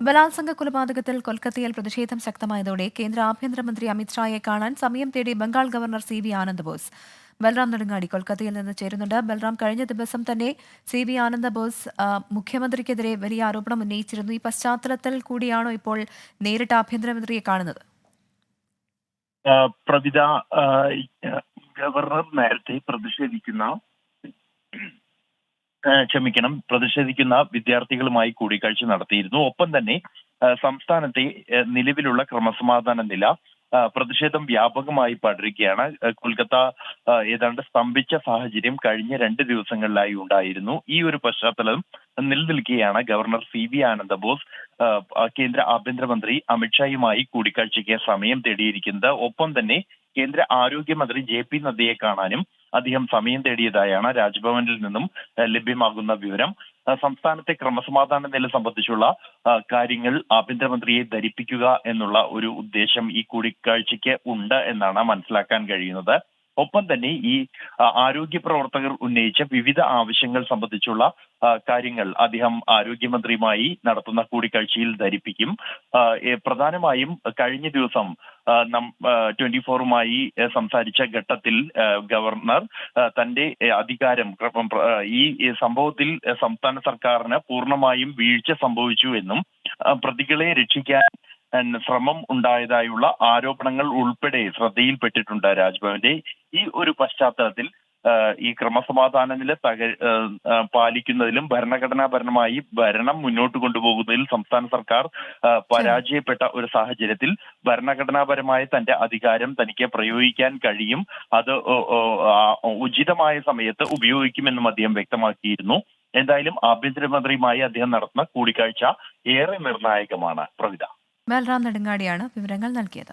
ബലാത്സംഗ കൊലപാതകത്തിൽ കൊൽക്കത്തയിൽ പ്രതിഷേധം ശക്തമായതോടെ കേന്ദ്ര ആഭ്യന്തരമന്ത്രി അമിത്ഷായെ കാണാൻ സമയം തേടി Bengal governor CB Anand boss. Balram Nedungadi കൊൽക്കത്തയിൽ നിന്ന് ചേരുന്നുണ്ട്. ബൽറാം, കഴിഞ്ഞ ദിവസം തന്നെ CB ആനന്ദ് ബോസ് മുഖ്യമന്ത്രിക്കെതിരെ വലിയ ആരോപണം ഉന്നയിച്ചിരുന്നു. ഈ പശ്ചാത്തലത്തിൽ കൂടിയാണോ ഇപ്പോൾ നേരിട്ട് ആഭ്യന്തരമന്ത്രിയെ കാണുന്നത്? പ്രവിത, ഗവർണർ നേരത്തെ പ്രതിഷേധിക്കുന്ന വിദ്യാർത്ഥികളുമായി കൂടിക്കാഴ്ച നടത്തിയിരുന്നു. ഒപ്പം തന്നെ സംസ്ഥാനത്തെ നിലവിലുള്ള ക്രമസമാധാന നില, പ്രതിഷേധം വ്യാപകമായി പടരുകയാണ്. കൊൽക്കത്ത ഏതാണ്ട് സ്തംഭിച്ച സാഹചര്യം കഴിഞ്ഞ 2 ദിവസങ്ങളിലായി ഉണ്ടായിരുന്നു. ഈ ഒരു പശ്ചാത്തലം നിലനിൽക്കെയാണ് ഗവർണർ CB ആനന്ദ് ബോസ് കേന്ദ്ര ആഭ്യന്തരമന്ത്രി അമിത്ഷായുമായി കൂടിക്കാഴ്ചയ്ക്ക് സമയം തേടിയിരിക്കുന്നത്. ഒപ്പം തന്നെ കേന്ദ്ര ആരോഗ്യമന്ത്രി JP നദ്ദയെ കാണാനും അദ്ദേഹം സമയം തേടിയതായാണ് രാജ്ഭവനിൽ നിന്നും ലഭ്യമാകുന്ന വിവരം. സംസ്ഥാനത്തെ ക്രമസമാധാന നില സംബന്ധിച്ചുള്ള കാര്യങ്ങൾ ആഭ്യന്തരമന്ത്രിയെ ധരിപ്പിക്കുക എന്നുള്ള ഒരു ഉദ്ദേശം ഈ കൂടിക്കാഴ്ചയ്ക്ക് ഉണ്ട് എന്നാണ് മനസ്സിലാക്കാൻ കഴിയുന്നത്. ഒപ്പം തന്നെ ഈ ആരോഗ്യ പ്രവർത്തകർ ഉന്നയിച്ച വിവിധ ആവശ്യങ്ങൾ സംബന്ധിച്ചുള്ള കാര്യങ്ങൾ അദ്ദേഹം ആരോഗ്യമന്ത്രിയുമായി നടത്തുന്ന കൂടിക്കാഴ്ചയിൽ ധരിപ്പിക്കും. പ്രധാനമായും കഴിഞ്ഞ ദിവസം 24-മായി സംസാരിച്ച ഘട്ടത്തിൽ ഗവർണർ തന്റെ അധികാരം ഈ സംഭവത്തിൽ സംസ്ഥാന സർക്കാരിന് പൂർണ്ണമായും വീഴ്ച സംഭവിച്ചു എന്നും പ്രതികളെ രക്ഷിക്കാൻ ശ്രമം ഉണ്ടായതായുള്ള ആരോപണങ്ങൾ ഉൾപ്പെടെ ശ്രദ്ധയിൽപ്പെട്ടിട്ടുണ്ട് രാജ്ഭവന്റെ. ഈ ഒരു പശ്ചാത്തലത്തിൽ ഈ ക്രമസമാധാന നില പാലിക്കുന്നതിലും ഭരണഘടനാപരമായി ഭരണം മുന്നോട്ട് കൊണ്ടുപോകുന്നതിൽ സംസ്ഥാന സർക്കാർ പരാജയപ്പെട്ട ഒരു സാഹചര്യത്തിൽ ഭരണഘടനാപരമായ തന്റെ അധികാരം തനിക്ക് പ്രയോഗിക്കാൻ കഴിയും, അത് ഉചിതമായ സമയത്ത് ഉപയോഗിക്കുമെന്നും അദ്ദേഹം വ്യക്തമാക്കിയിരുന്നു. എന്തായാലും ആഭ്യന്തരമന്ത്രിയുമായി അദ്ദേഹം നടത്തുന്ന കൂടിക്കാഴ്ച ഏറെ നിർണായകമാണ്. പ്രവിത. ബൽറാം നെടുങ്ങാടിയാണ് വിവരങ്ങൾ നൽകിയത്.